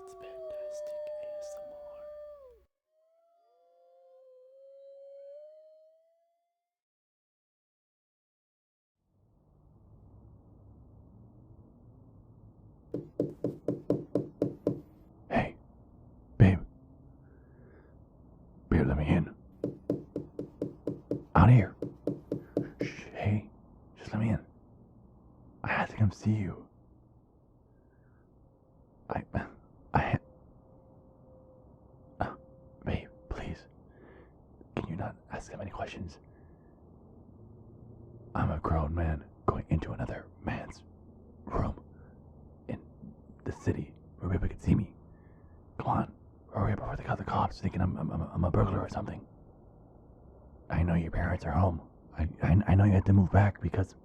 It's Pandastc ASMR. Hey, babe. Babe, let me in. Out here. Shh, hey, just let me in. I had to come see you. Babe, please. Can you not ask him any questions? I'm a grown man going into another man's room in the city where people could see me. Come on, hurry up before they call the cops thinking I'm a burglar or something. I know your parents are home. I know you had to move back because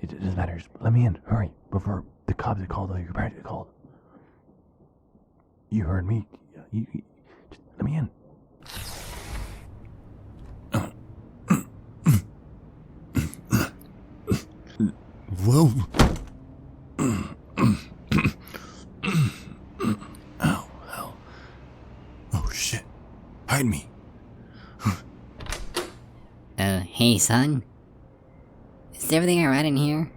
it doesn't matter. Just let me in, hurry, before the cops get called or your parents get called. You heard me. You just let me in. Whoa. Ow, ow. Oh shit. Hide me. Hey son? Is everything alright in here?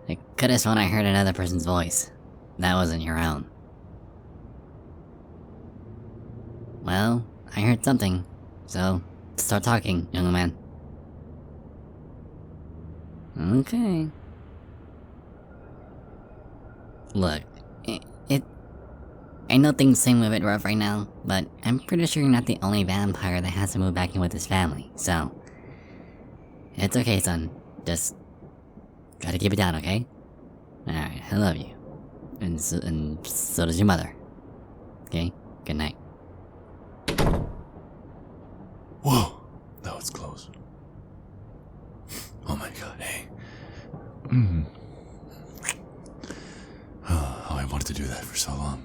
I could've sworn I heard another person's voice. That wasn't your own. Well, I heard something, so start talking, young man. Okay. Look, I know things seem a bit rough right now, but I'm pretty sure you're not the only vampire that has to move back in with his family, so... It's okay, son. Just... try to keep it down, okay? Alright, I love you. And so does your mother. Okay? Good night. Whoa. That was close. Oh my god, hey. Oh, I wanted to do that for so long.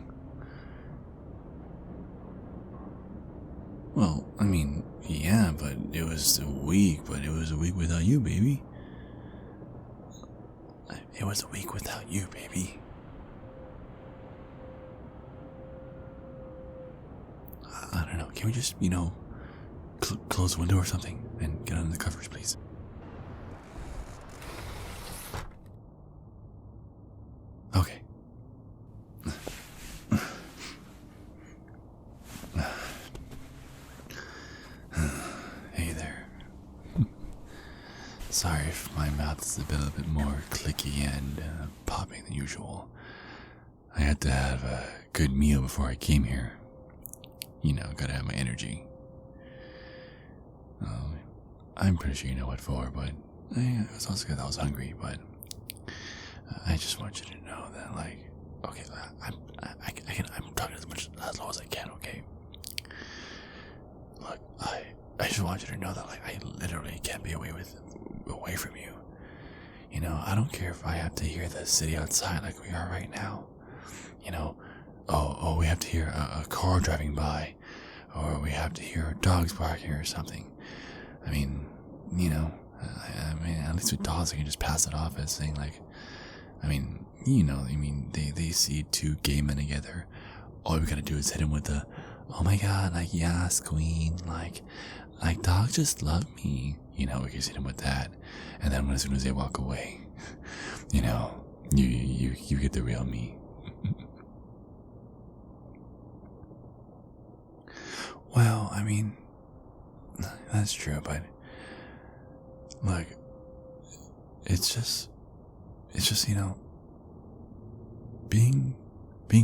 Well, I mean, yeah, but it was a week without you, baby. It was a week without you, baby. I don't know, can we just, close the window or something and get under the covers, please? Okay. Hey there. Sorry if my mouth is a little bit more clicky and popping than usual. I had to have a good meal before I came here. Gotta have my energy. I'm pretty sure you know what for, but it was also because I was hungry, but I just want you to know that, okay, I'm talking as low as I can, okay? Look, I just want you to know that, I literally can't be away from you. I don't care if I have to hear the city outside like we are right now. We have to hear a car driving by, or we have to hear dogs barking or something. I mean, at least with dogs I can just pass it off as saying they see two gay men together. All we gotta do is hit them with the, oh my god, yes, queen, dogs just love me. We can hit them with that. And then as soon as they walk away, you get the real me. Well, I mean, that's true, but look, it's just being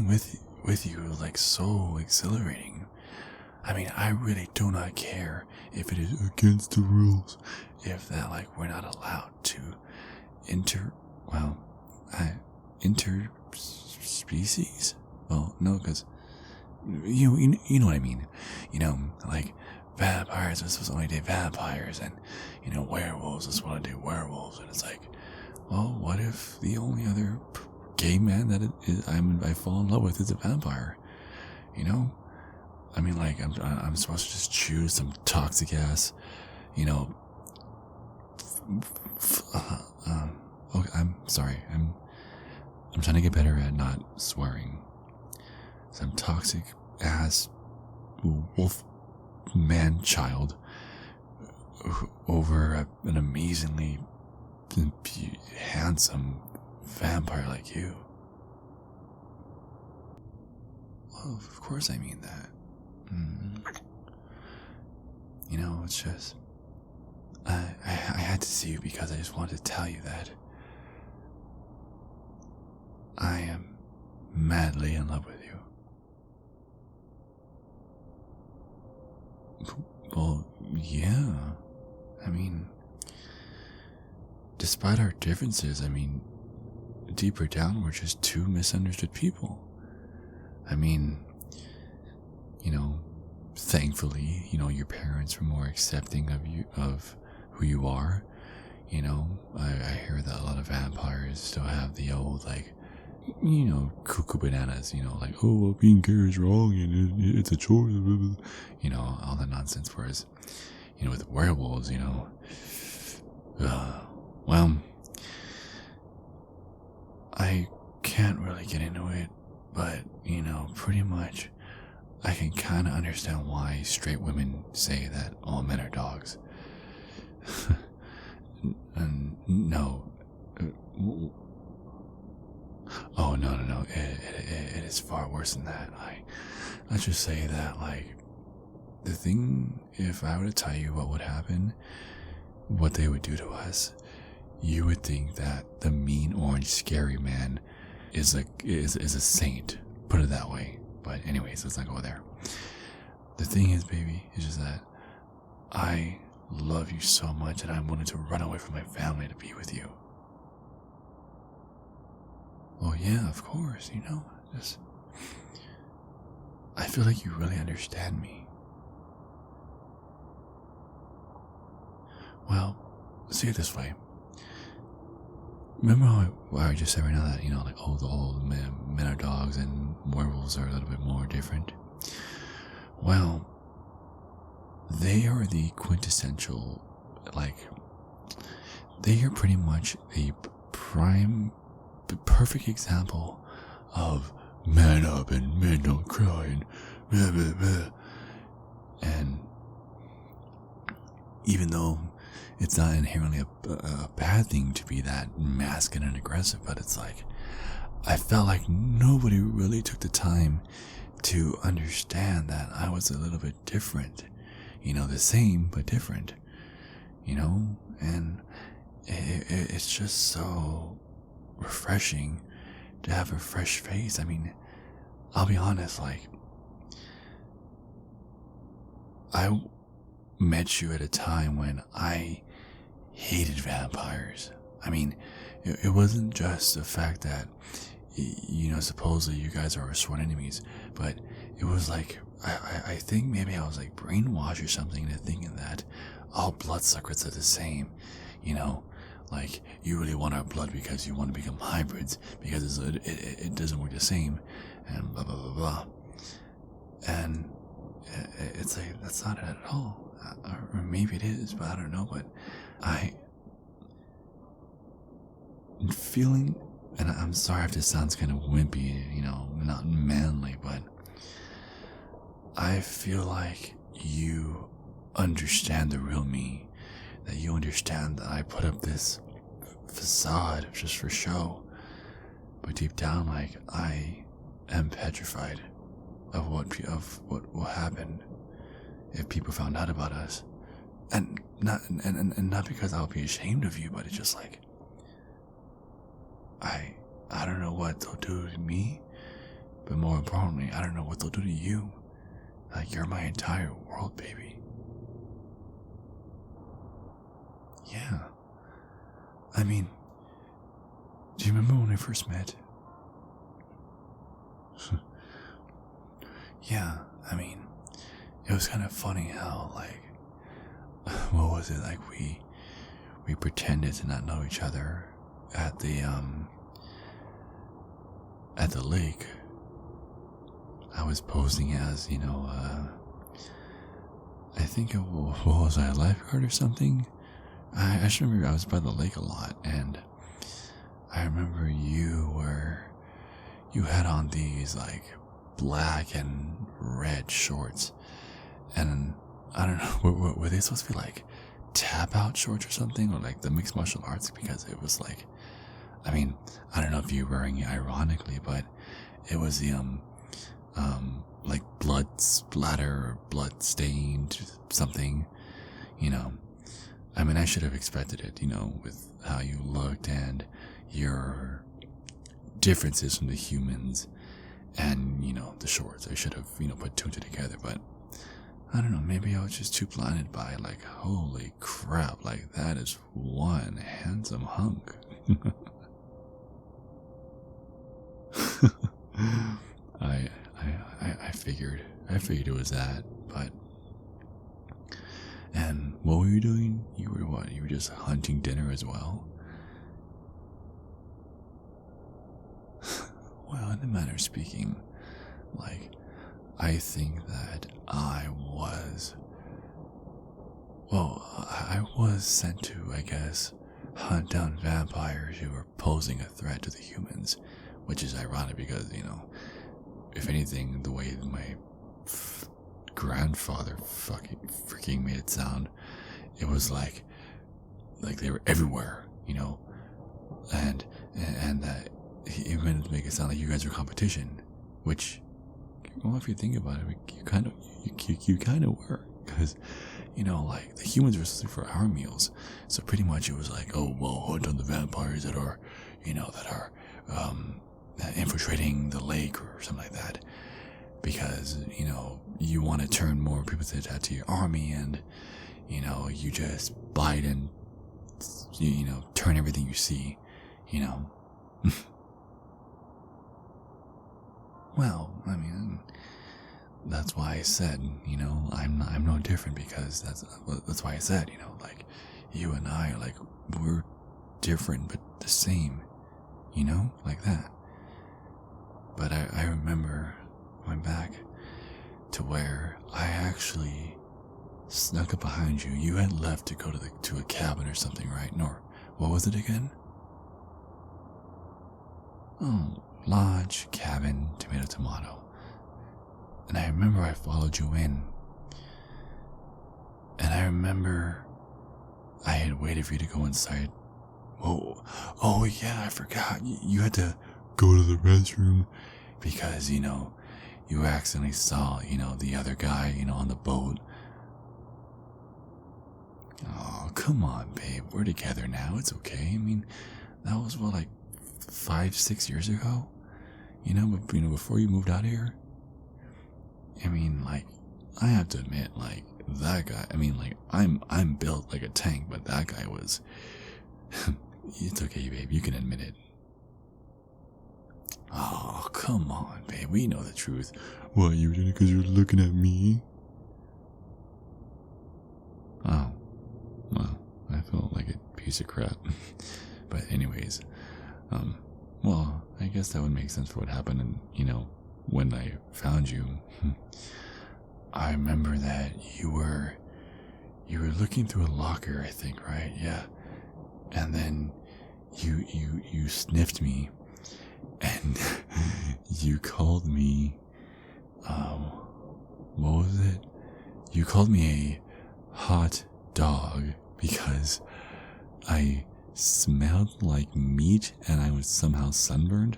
with you so exhilarating. I mean, I really do not care if it is against the rules, if that we're not allowed to interspecies. Well, no, because you know what I mean. Vampires are supposed to only date vampires, and werewolves are supposed to date werewolves, and it's well, what if the only other gay man that I fall in love with is a vampire? I mean, I'm supposed to just choose some toxic ass, okay, I'm sorry. I'm trying to get better at not swearing. some toxic ass wolf man child over an amazingly handsome vampire like you. Well, of course I mean that. You know, it's just I had to see you because I just wanted to tell you that I am madly in love with you. Well, yeah. I mean, despite our differences, I mean, deeper down, we're just two misunderstood people. I mean, you know, thankfully, you know, your parents were more accepting of you, of who you are. You know, I hear that a lot of vampires still have the old, like, you know, cuckoo bananas, you know, like, oh, well, being gay is wrong and it's a choice, you know, all that nonsense. Whereas, you know, with werewolves, you know, well, I can't really get into it, but, you know, pretty much I can kind of understand why straight women say that all men are dogs. And no. Oh, no. It is far worse than that. Let's just say that, like, the thing, if I were to tell you what would happen, what they would do to us, you would think that the mean orange scary man is a saint. Put it that way. But anyways, let's not go there. The thing is, baby, is just that I love you so much and I'm willing to run away from my family to be with you. Oh yeah, of course, you know, just I feel like you really understand me. Well, see it this way. Remember how I just said right now that, you know, like, oh, the old men are dogs and werewolves are a little bit more different? Well, they are the quintessential, like, they are pretty much a perfect example of man up and men don't cry and blah, blah, blah. And even though it's not inherently a bad thing to be that masculine and aggressive, but it's like, I felt like nobody really took the time to understand that I was a little bit different. You know, the same, but different. You know? And it's just so refreshing to have a fresh face. I mean, I'll be honest, like, I met you at a time when I hated vampires. I mean, it wasn't just the fact that, you know, supposedly you guys are our sworn enemies, but it was like, I think maybe I was like brainwashed or something into thinking that all bloodsuckers are the same, you know, like you really want our blood because you want to become hybrids because it doesn't work the same, and blah blah blah blah. And it's like, that's not it at all, or maybe it is, but I don't know. But feeling, and I'm sorry if this sounds kind of wimpy, you know, not manly, but I feel like you understand the real me, that you understand that I put up this facade just for show, but deep down, like, I am petrified of what will happen if people found out about us, and not because I'll be ashamed of you, but it's just like, I don't know what they'll do to me, but more importantly, I don't know what they'll do to you. Like, you're my entire world, baby. Yeah. I mean, do you remember when we first met? Yeah, I mean, it was kind of funny how, like, what was it, like, we pretended to not know each other at the lake. I was posing as, you know, I think it was I, a lifeguard or something? I just remember I was by the lake a lot, and I remember you had on these, like, black and red shorts. And I don't know, were they supposed to be like tap out shorts or something, or like the mixed martial arts? Because it was like, I mean, I don't know if you're wearing it ironically, but it was the like blood splatter or blood stained something, you know. I mean, I should have expected it, you know, with how you looked and your differences from the humans and, you know, the shorts. I should have, you know, put two and two together, but I don't know, maybe I was just too blinded by, like, holy crap, like, that is one handsome hunk. I figured it was that, but, and what were you doing? You were what? You were just hunting dinner as well? Well, in a manner of speaking, like, I think that I was sent to, I guess, hunt down vampires who were posing a threat to the humans, which is ironic because, you know, if anything, the way my grandfather freaking made it sound, it was like they were everywhere, you know, and that he wanted to make it sound like you guys were competition, which, well, if you think about it, you kind of were, because, you know, like, the humans were looking for our meals, so pretty much it was like, oh, well, hunt on the vampires that are, you know, infiltrating the lake or something like that, because, you know, you want to turn more people to your army, and, you know, you just bite and, you know, turn everything you see, you know. Well, I mean, that's why I said, you know, I'm no different, because that's why I said, you know, like, you and I are like, we're different but the same, you know, like that. But I remember going back to where I actually snuck up behind you. You had left to go to a cabin or something, right? Nor, what was it again? Oh, lodge, cabin, tomato. And I remember I followed you in. And I remember I had waited for you to go inside. Oh yeah, I forgot. You had to go to the restroom because, you know, you accidentally saw, you know, the other guy, you know, on the boat. Oh, come on, babe. We're together now. It's okay. I mean, that was, what, like 5-6 years ago? You know, but, you know, before you moved out here? I mean, like, I have to admit, like, that guy, I mean, like, I'm built like a tank, but that guy was, it's okay, babe, you can admit it. Oh, come on, babe, we know the truth. What, you were doing it because you're looking at me? Oh, well, I felt like a piece of crap. But anyways, well, I guess that would make sense for what happened, and, you know, when I found you, I remember that you were looking through a locker, I think, right? Yeah. And then you sniffed me, and you called me, what was it? You called me a hot dog because I smelled like meat and I was somehow sunburned.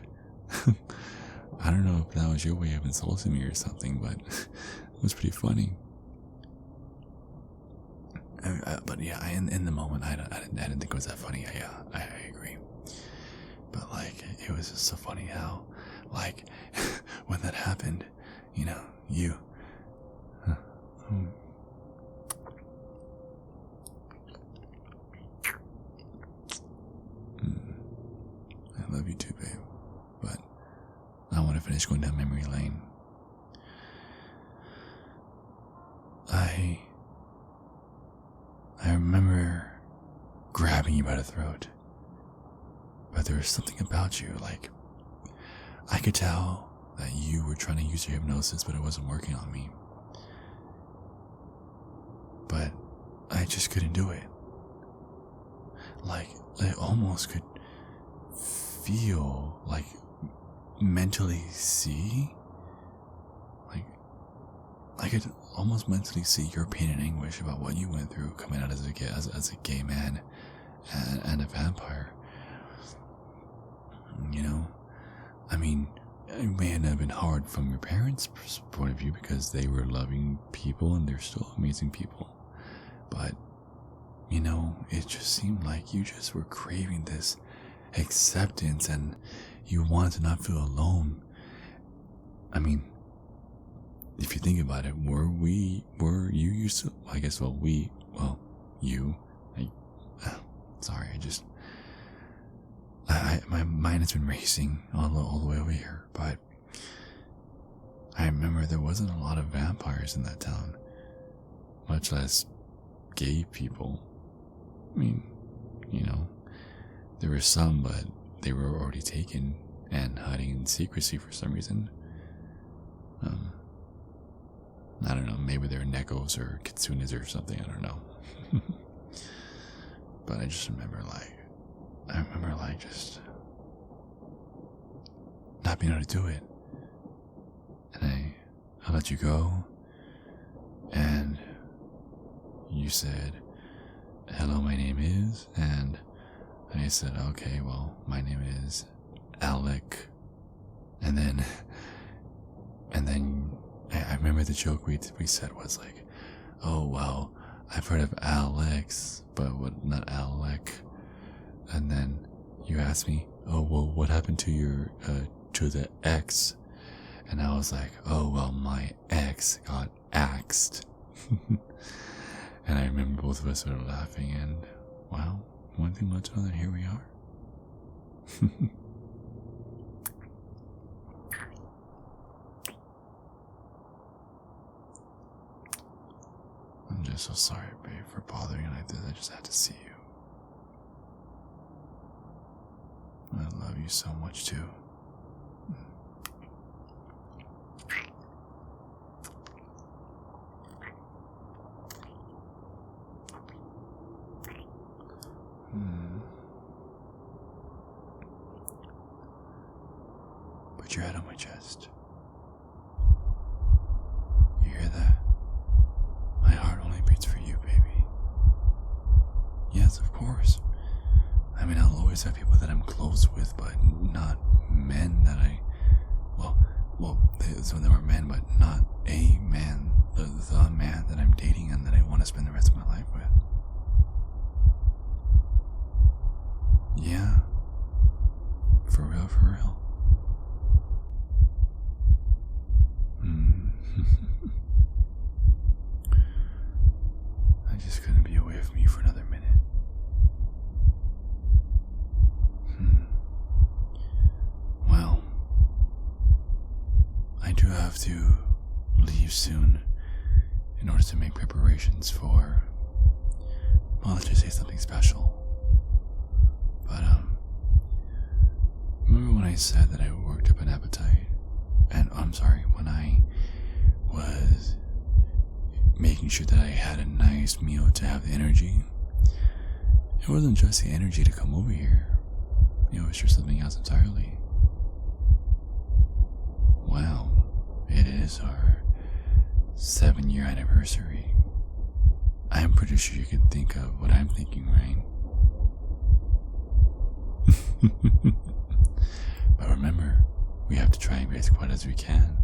I don't know if that was your way of insulting me or something, but it was pretty funny. But yeah, in the moment, I didn't think it was that funny. Yeah, I agree. But like, it was just so funny how, like, when that happened, you know, you. I love you too, babe. But I want to finish going down memory lane. I remember grabbing you by the throat, but there was something about you, like, I could tell that you were trying to use your hypnosis, but it wasn't working on me. But I just couldn't do it. Like, I almost could feel, like, mentally see I could almost mentally see your pain and anguish about what you went through coming out as a gay man and a vampire. You know, I mean, it may have been hard from your parents' point of view because they were loving people and they're still amazing people. But, you know, it just seemed like you just were craving this acceptance and you wanted to not feel alone. I mean, if you think about it, you used to, I guess, you, sorry, my mind has been racing all the way over here, but I remember there wasn't a lot of vampires in that town, much less gay people. I mean, you know, there were some, but they were already taken and hiding in secrecy for some reason. I don't know, maybe they're Nekos or Kitsunes or something, I don't know. But I just remember just not being able to do it. And I let you go, and you said, hello, my name is, and I said, okay, well, my name is Alec. And then I remember the joke we said was like, oh, well, I've heard of Alex, but not Alec. And then you asked me, oh, well, what happened to to the ex? And I was like, oh, well, my ex got axed. And I remember both of us started laughing, and wow, one thing led to another, here we are. I'm just so sorry, babe, for bothering you like this. I just had to see you. I love you so much, too. Put your head on my chest. You hear that? My heart only beats for you, baby. Yes, of course. I mean, I'll always have people that I'm close with, but not men that so there were men, but not a man, the man that I'm dating and that I want to spend the rest of my life with. Yeah. For real, for real. I just couldn't be away from you for another minute. Well, I do have to leave soon in order to make preparations for, well, let's just say something special. But, remember when I said that I worked up an appetite? And I'm sorry, when I was making sure that I had a nice meal to have the energy, it wasn't just the energy to come over here. It was just something else entirely. Well, it is our 7-year anniversary. I'm pretty sure you can think of what I'm thinking, right? But remember, we have to try and be as quiet as we can.